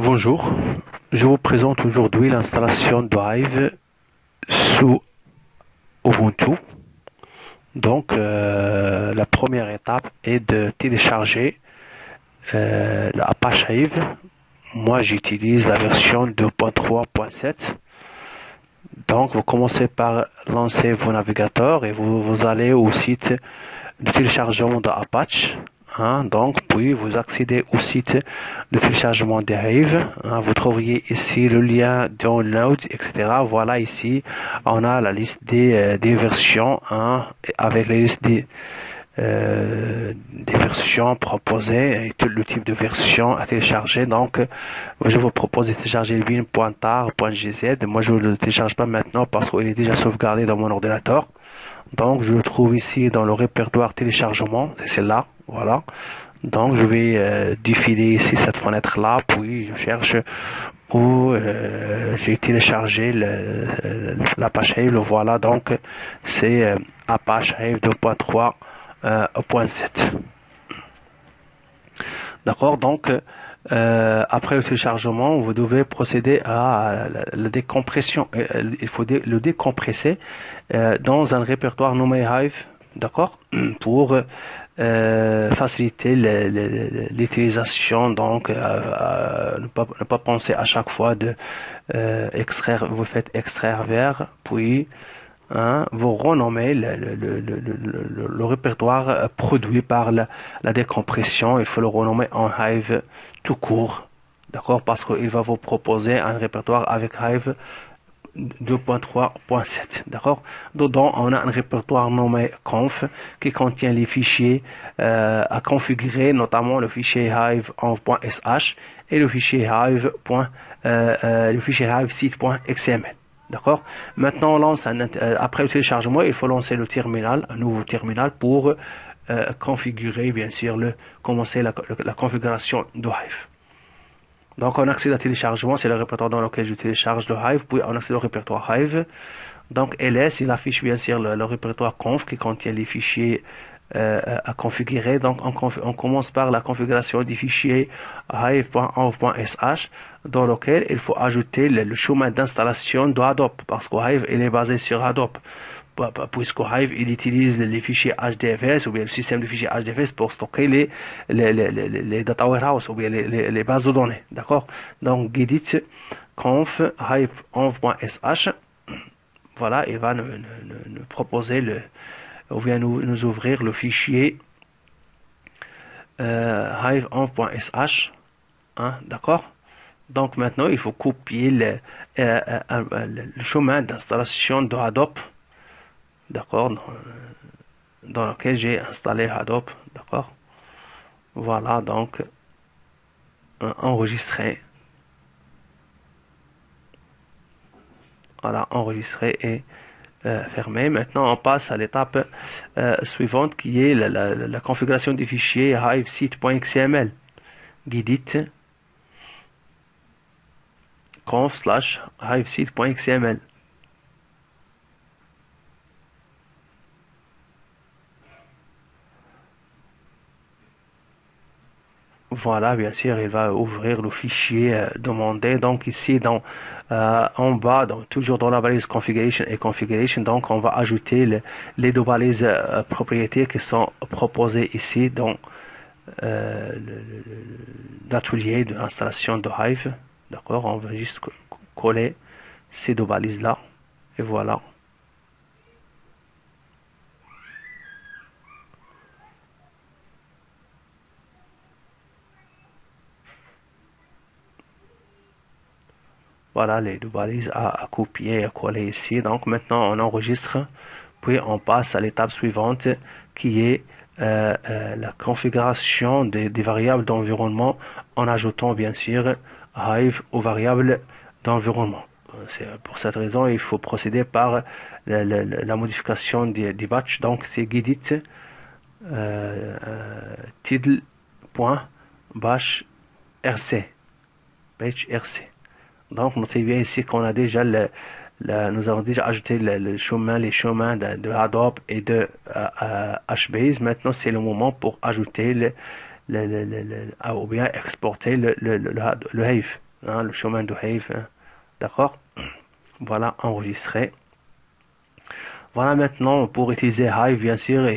Bonjour, je vous présente aujourd'hui l'installation de Hive sous Ubuntu. Donc, la première étape est de télécharger l'Apache Hive. Moi, j'utilise la version 2.3.7. Donc, vous commencez par lancer vos navigateurs et vous allez au site de téléchargement de Apache. Donc, puis vous accédez au site de téléchargement de Hive. Vous trouveriez ici le lien download, etc. Voilà, ici, on a la liste des versions, avec la liste des versions proposées et tout le type de version à télécharger. Donc, je vous propose de télécharger win.tar.gz. Moi, je ne le télécharge pas maintenant parce qu'il est déjà sauvegardé dans mon ordinateur. Donc, je le trouve ici dans le répertoire téléchargement. C'est celle-là. Voilà. Donc, je vais défiler ici cette fenêtre-là. Puis, je cherche où j'ai téléchargé l'Apache Hive. Le voilà. Donc, c'est Apache Hive 2.3.7. D'accord. Donc, après le téléchargement, vous devez procéder à la décompression. Il faut le décompresser dans un répertoire nommé Hive, d'accord, pour faciliter l'utilisation. Donc, ne pas penser à chaque fois de extraire. Vous faites extraire vers, puis vous renommez le répertoire produit par la décompression. Il faut le renommer en Hive tout court, d'accord, parce qu'il va vous proposer un répertoire avec Hive 2.3.7, d'accord. Dedans, on a un répertoire nommé conf qui contient les fichiers à configurer, notamment le fichier hive.sh et le fichier hive site.xml. D'accord. Maintenant, on lance après le téléchargement, il faut lancer le terminal, un nouveau terminal pour configurer, bien sûr, commencer la configuration de Hive. Donc, on accède à téléchargement, c'est le répertoire dans lequel je télécharge le Hive, puis on accède au répertoire Hive. Donc, ls, il affiche bien sûr le répertoire conf qui contient les fichiers à configurer. Donc, on commence par la configuration du fichier hive.env.sh dans lequel il faut ajouter le chemin d'installation de Hadoop parce que Hive il est basé sur Hadoop. Puisque Hive il utilise les fichiers HDFS ou bien le système de fichiers HDFS pour stocker les data warehouse ou bien les bases de données. D'accord. Donc, git conf hive.env.sh. Voilà, il va nous proposer ou bien nous ouvrir le fichier hive.env.sh. D'accord. Donc maintenant, il faut copier le chemin d'installation de Hadoop, d'accord, dans lequel j'ai installé Hadoop, d'accord. Voilà, donc enregistrer. Voilà, enregistrer et fermé. Maintenant, on passe à l'étape suivante qui est la configuration du fichier hivesite.xml. Git conf/hivesite.xml. Voilà, bien sûr, il va ouvrir le fichier demandé. Donc ici, en bas, toujours dans la balise configuration et configuration, donc on va ajouter les deux balises propriétés qui sont proposées ici dans l'atelier de l'installation de Hive. D'accord, on va juste coller ces deux balises là et voilà. Voilà les deux balises à copier et à coller ici. Donc maintenant on enregistre, puis on passe à l'étape suivante qui est la configuration des variables d'environnement en ajoutant bien sûr Hive aux variables d'environnement. Pour cette raison, il faut procéder par la modification des batchs. Donc c'est git title.bash rc. Donc, notez bien ici qu'on a déjà nous avons déjà ajouté les chemins de Hadoop et de HBase. Maintenant, c'est le moment pour ajouter ou bien exporter le Hive. hein, le chemin de Hive, hein, d'accord. Voilà, enregistré. Voilà, maintenant pour utiliser Hive, bien sûr,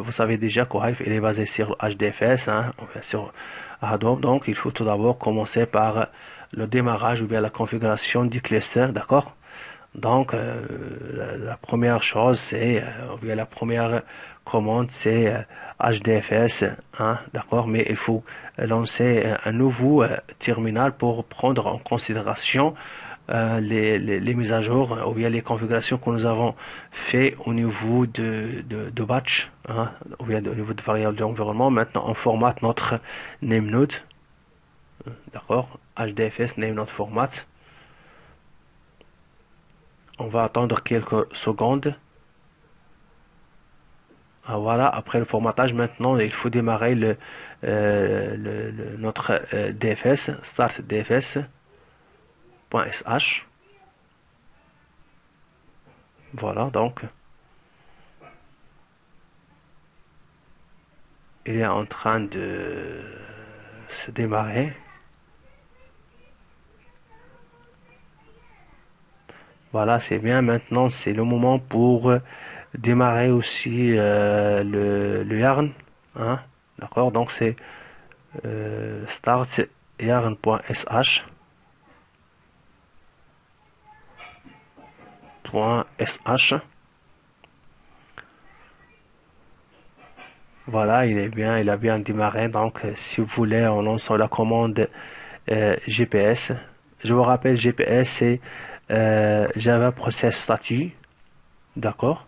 vous savez déjà que Hive il est basé sur HDFS, hein, sur Adobe. Donc il faut tout d'abord commencer par le démarrage ou bien la configuration du cluster, d'accord. Donc la première chose c'est, ou bien la première commande c'est HDFS, hein, d'accord. Mais il faut lancer un nouveau terminal pour prendre en considération les mises à jour ou bien les configurations que nous avons fait au niveau de batch, hein, ou bien au niveau de variable d'environnement. Maintenant, on formate notre name node, d'accord, HDFS name node format. On va attendre quelques secondes. Ah, voilà, après le formatage, maintenant, il faut démarrer notre DFS, start DFS.sh. Voilà, donc, il est en train de se démarrer. Voilà, c'est bien. Maintenant, c'est le moment pour démarrer aussi le yarn, hein, d'accord. Donc c'est start yarn.sh .sh. Voilà, il a bien démarré. Donc si vous voulez, on lance la commande GPS. Je vous rappelle, GPS c'est Java Process Statue, d'accord.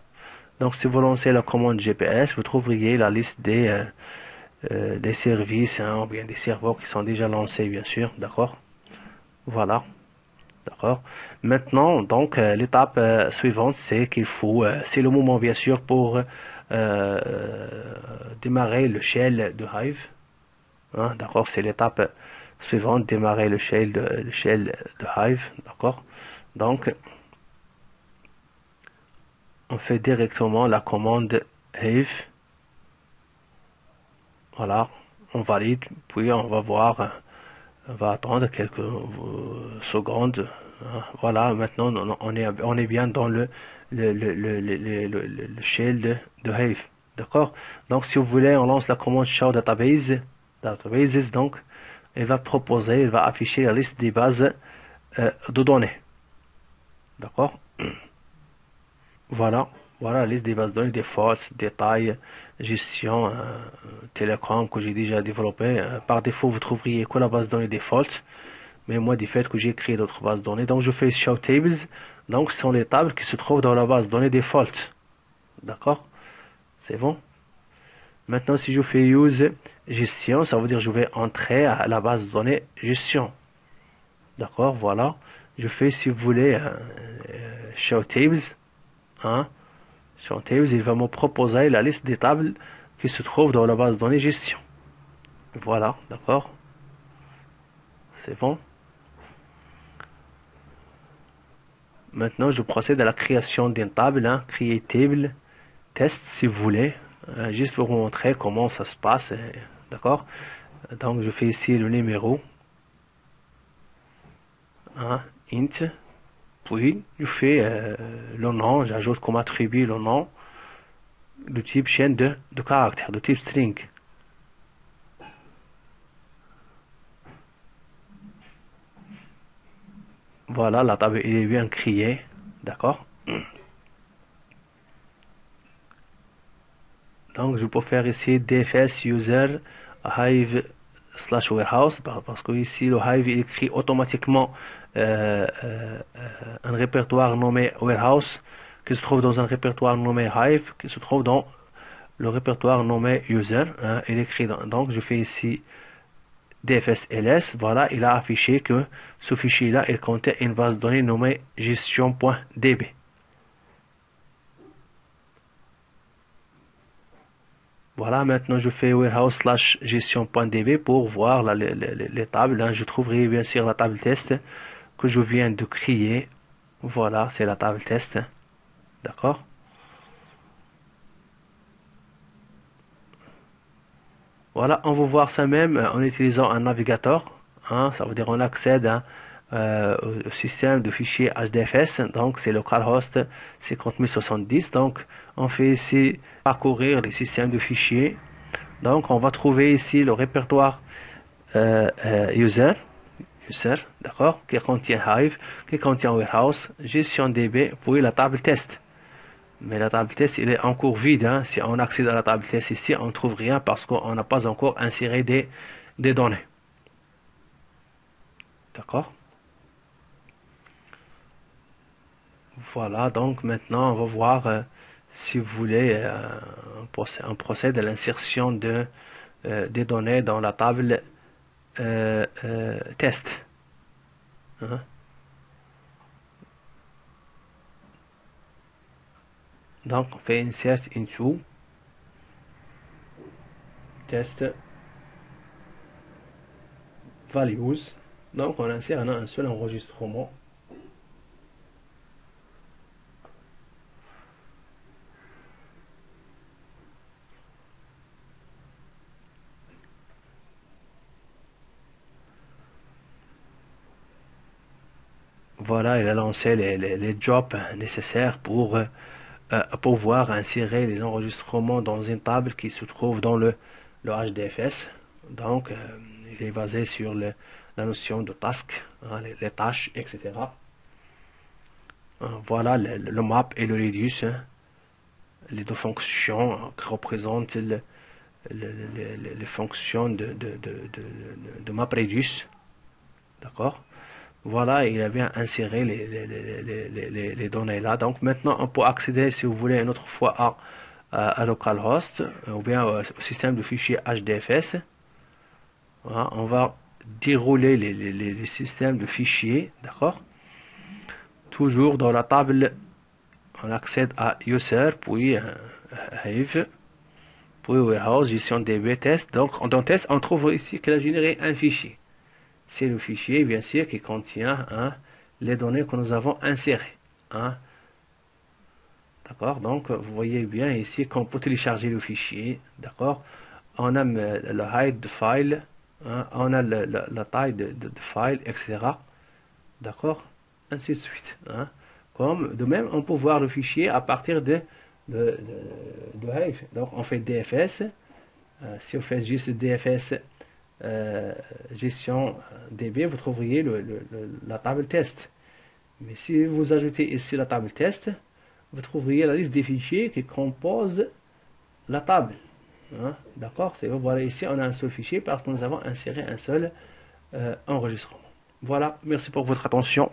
Donc si vous lancez la commande GPS, vous trouveriez la liste des services, hein, ou bien des serveurs qui sont déjà lancés, bien sûr, d'accord. Voilà, d'accord. Maintenant, donc l'étape suivante, c'est qu'il faut, c'est le moment bien sûr pour démarrer le shell de Hive, hein, d'accord. C'est l'étape suivante, démarrer le shell de Hive, d'accord. Donc, on fait directement la commande Hive. Voilà, on valide, puis on va voir, on va attendre quelques secondes. Voilà, maintenant on est bien dans le shell de Hive. D'accord? Donc si vous voulez, on lance la commande show databases, donc elle va proposer, elle va afficher la liste des bases de données. D'accord? Voilà, voilà la liste des bases de données, des fautes, détails, gestion, télécom que j'ai déjà développé. Par défaut, vous trouveriez que la base de données default, mais moi, du fait que j'ai créé d'autres bases de données, donc je fais show tables. Donc, ce sont les tables qui se trouvent dans la base de données default. D'accord? C'est bon? Maintenant, si je fais use gestion, ça veut dire que je vais entrer à la base de données gestion. D'accord? Voilà. Je fais, si vous voulez, show tables, hein? Sur Tables, il va me proposer la liste des tables qui se trouvent dans la base de données gestion. Voilà, d'accord. C'est bon. Maintenant, je procède à la création d'une table, hein, create table, test si vous voulez, juste pour vous montrer comment ça se passe, d'accord. Donc, je fais ici le numéro, hein, int, puis je fais le nom, j'ajoute comme attribut le nom, de type chaîne de caractères, de type string. Voilà, la table est bien créée, d'accord. Donc je peux faire ici dfs user hive slash warehouse parce que ici le hive il crée automatiquement un répertoire nommé warehouse qui se trouve dans un répertoire nommé hive qui se trouve dans le répertoire nommé user, hein, il écrit donc je fais ici dfs-ls. Voilà, il a affiché que ce fichier là il contient une base de données nommée gestion.db. Voilà, maintenant je fais warehouse slash gestion.db pour voir les tables, hein. Je trouverai bien sûr la table test que je viens de créer. Voilà, c'est la table test. D'accord? Voilà, on va voir ça même en utilisant un navigateur. hein, ça veut dire on accède au système de fichiers HDFS, donc c'est localhost 50070. Donc on fait ici parcourir les systèmes de fichiers. Donc on va trouver ici le répertoire user, d'accord, qui contient Hive, qui contient Warehouse, gestion DB, puis la table test. Mais la table test, il est encore vide, hein. Si on accède à la table test ici, on ne trouve rien parce qu'on n'a pas encore inséré des données. D'accord? Voilà, donc maintenant on va voir si vous voulez on procède à l'insertion des données dans la table test. Hein? Donc on fait insert into test values. Donc on insère un seul enregistrement. Voilà, il a lancé les jobs nécessaires pour pouvoir insérer les enregistrements dans une table qui se trouve dans le HDFS. Donc, il est basé sur la notion de task, hein, les tâches, etc. Voilà le map et le reduce, hein, les deux fonctions qui représentent les fonctions de map reduce. D'accord? Voilà, il a bien inséré les données là. Donc maintenant, on peut accéder, si vous voulez, une autre fois à localhost ou bien au système de fichiers HDFS. Voilà, on va dérouler les systèmes de fichiers, d'accord? Toujours dans la table, on accède à user, puis Hive, puis warehouse, gestion DB, test. Donc dans test, on trouve ici qu'elle a généré un fichier. C'est le fichier, bien sûr, qui contient les données que nous avons insérées. Hein. D'accord? Donc, vous voyez bien ici qu'on peut télécharger le fichier. D'accord? On a le height de file, hein, on a la taille de file, etc. D'accord? Ainsi de suite. Hein. Comme de même, on peut voir le fichier à partir de Hive. Donc, on fait DFS. Si on fait juste DFS, gestion DB, vous trouveriez la table test. Mais si vous ajoutez ici la table test, vous trouveriez la liste des fichiers qui composent la table. Hein? D'accord? Voilà, ici on a un seul fichier parce que nous avons inséré un seul enregistrement. Voilà, merci pour votre attention.